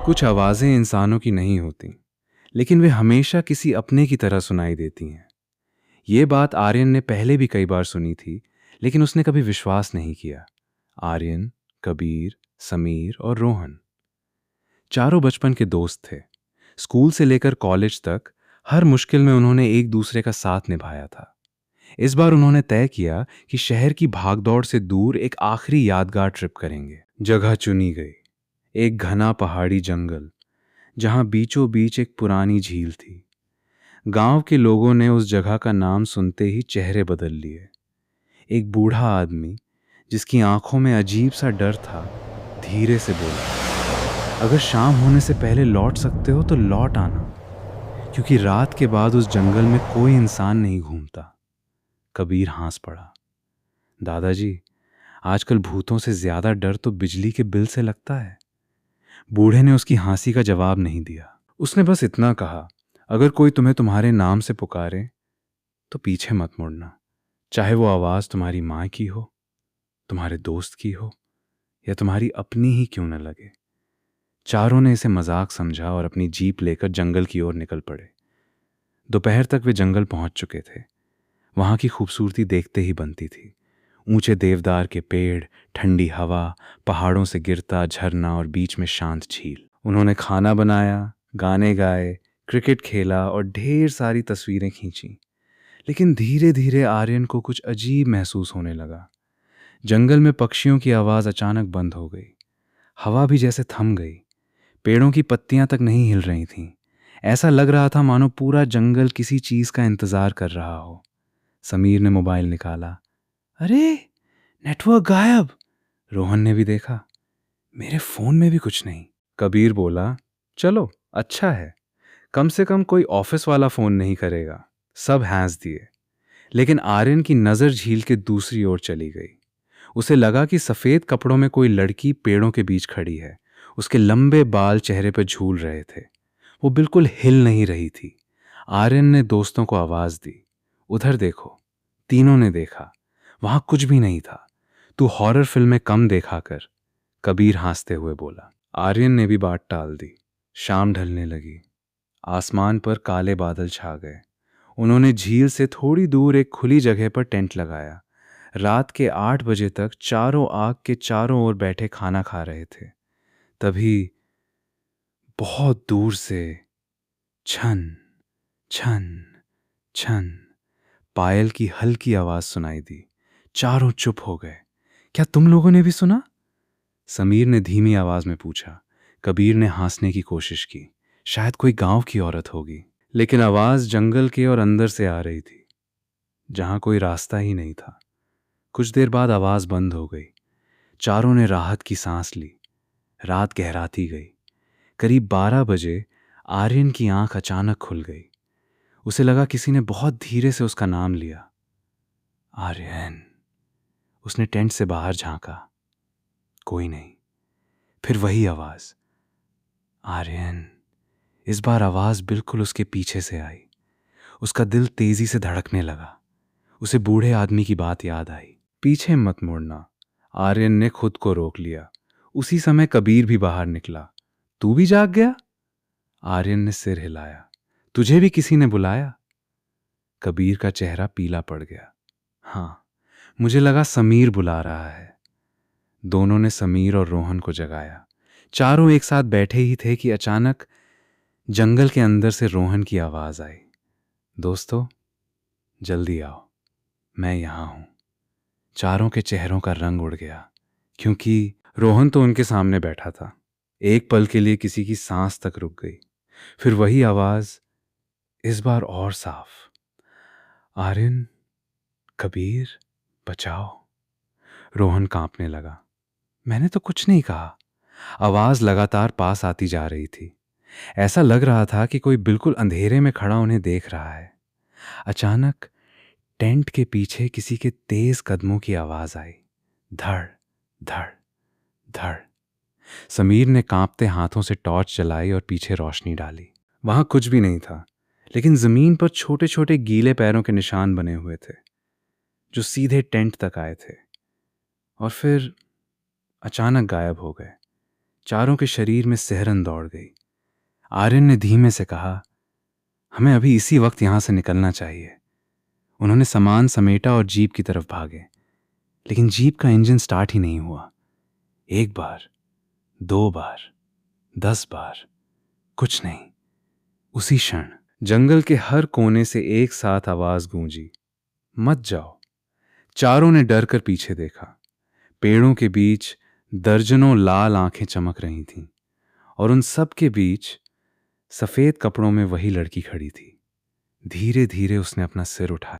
कुछ आवाज़ें इंसानों की नहीं होती, लेकिन वे हमेशा किसी अपने की तरह सुनाई देती हैं। ये बात आर्यन ने पहले भी कई बार सुनी थी, लेकिन उसने कभी विश्वास नहीं किया। आर्यन, कबीर, समीर और रोहन चारों बचपन के दोस्त थे। स्कूल से लेकर कॉलेज तक हर मुश्किल में उन्होंने एक दूसरे का साथ निभाया था। इस बार उन्होंने तय किया कि शहर की भागदौड़ से दूर एक आखिरी यादगार ट्रिप करेंगे। जगह चुनी गई, एक घना पहाड़ी जंगल जहां बीचों बीच एक पुरानी झील थी। गांव के लोगों ने उस जगह का नाम सुनते ही चेहरे बदल लिए। एक बूढ़ा आदमी जिसकी आंखों में अजीब सा डर था, धीरे से बोला, अगर शाम होने से पहले लौट सकते हो तो लौट आना, क्योंकि रात के बाद उस जंगल में कोई इंसान नहीं घूमता। कबीर हंस पड़ा, दादाजी, आजकल भूतों से ज्यादा डर तो बिजली के बिल से लगता है। बूढ़े ने उसकी हंसी का जवाब नहीं दिया। उसने बस इतना कहा, अगर कोई तुम्हें तुम्हारे नाम से पुकारे तो पीछे मत मुड़ना, चाहे वो आवाज तुम्हारी माँ की हो, तुम्हारे दोस्त की हो या तुम्हारी अपनी ही क्यों न लगे। चारों ने इसे मजाक समझा और अपनी जीप लेकर जंगल की ओर निकल पड़े। दोपहर तक वे जंगल पहुंच चुके थे। वहां की खूबसूरती देखते ही बनती थी। ऊंचे देवदार के पेड़, ठंडी हवा, पहाड़ों से गिरता झरना और बीच में शांत झील। उन्होंने खाना बनाया, गाने गाए, क्रिकेट खेला और ढेर सारी तस्वीरें खींची। लेकिन धीरे धीरे आर्यन को कुछ अजीब महसूस होने लगा। जंगल में पक्षियों की आवाज़ अचानक बंद हो गई। हवा भी जैसे थम गई। पेड़ों की पत्तियां तक नहीं हिल रही थीं। ऐसा लग रहा था मानो पूरा जंगल किसी चीज़ का इंतज़ार कर रहा हो। समीर ने मोबाइल निकाला। अरे, नेटवर्क गायब। रोहन ने भी देखा, मेरे फ़ोन में भी कुछ नहीं। कबीर बोला, चलो अच्छा है, कम से कम कोई ऑफिस वाला फ़ोन नहीं करेगा। सब हंस दिए। लेकिन आर्यन की नज़र झील के दूसरी ओर चली गई। उसे लगा कि सफ़ेद कपड़ों में कोई लड़की पेड़ों के बीच खड़ी है। उसके लंबे बाल चेहरे पर झूल रहे थे। वो बिल्कुल हिल नहीं रही थी। आर्यन ने दोस्तों को आवाज़ दी, उधर देखो। तीनों ने देखा, वहां कुछ भी नहीं था। तू हॉरर फिल्में कम देखा कर, कबीर हंसते हुए बोला। आर्यन ने भी बात टाल दी। शाम ढलने लगी। आसमान पर काले बादल छा गए। उन्होंने झील से थोड़ी दूर एक खुली जगह पर टेंट लगाया। रात के 8 बजे तक चारों आग के चारों ओर बैठे खाना खा रहे थे। तभी बहुत दूर से छन छन छन पायल की हल्की आवाज सुनाई दी। चारों चुप हो गए। क्या तुम लोगों ने भी सुना? समीर ने धीमी आवाज में पूछा। कबीर ने हंसने की कोशिश की, शायद कोई गांव की औरत होगी। लेकिन आवाज जंगल के और अंदर से आ रही थी, जहां कोई रास्ता ही नहीं था। कुछ देर बाद आवाज बंद हो गई। चारों ने राहत की सांस ली। रात गहराती गई। करीब 12 बजे आर्यन की आंख अचानक खुल गई। उसे लगा किसी ने बहुत धीरे से उसका नाम लिया। आर्यन। उसने टेंट से बाहर झांका, कोई नहीं। फिर वही आवाज, आर्यन। इस बार आवाज बिल्कुल उसके पीछे से आई। उसका दिल तेजी से धड़कने लगा। उसे बूढ़े आदमी की बात याद आई, पीछे मत मुड़ना। आर्यन ने खुद को रोक लिया। उसी समय कबीर भी बाहर निकला। तू भी जाग गया? आर्यन ने सिर हिलाया। तुझे भी किसी ने बुलाया? कबीर का चेहरा पीला पड़ गया। हाँ, मुझे लगा समीर बुला रहा है। दोनों ने समीर और रोहन को जगाया। चारों एक साथ बैठे ही थे कि अचानक जंगल के अंदर से रोहन की आवाज आई, दोस्तों जल्दी आओ, मैं यहां हूं। चारों के चेहरों का रंग उड़ गया, क्योंकि रोहन तो उनके सामने बैठा था। एक पल के लिए किसी की सांस तक रुक गई। फिर वही आवाज, इस बार और साफ, आर्यन, कबीर, बचाओ। रोहन कांपने लगा। मैंने तो कुछ नहीं कहा। आवाज लगातार पास आती जा रही थी। ऐसा लग रहा था कि कोई बिल्कुल अंधेरे में खड़ा उन्हें देख रहा है। अचानक टेंट के पीछे किसी के तेज कदमों की आवाज आई। धड़ धड़ धड़। समीर ने कांपते हाथों से टॉर्च जलाई और पीछे रोशनी डाली। वहां कुछ भी नहीं था, लेकिन जमीन पर छोटे छोटे गीले पैरों के निशान बने हुए थे, जो सीधे टेंट तक आए थे और फिर अचानक गायब हो गए। चारों के शरीर में सिहरन दौड़ गई। आर्यन ने धीमे से कहा, हमें अभी इसी वक्त यहां से निकलना चाहिए। उन्होंने सामान समेटा और जीप की तरफ भागे, लेकिन जीप का इंजन स्टार्ट ही नहीं हुआ। 1 बार, 2 बार, 10 बार, कुछ नहीं। उसी क्षण जंगल के हर कोने से एक साथ आवाज गूंजी, मत जाओ। चारों ने डर कर पीछे देखा। पेड़ों के बीच दर्जनों लाल आंखें चमक रही थीं, और उन सब के बीच सफेद कपड़ों में वही लड़की खड़ी थी। धीरे धीरे उसने अपना सिर उठाया।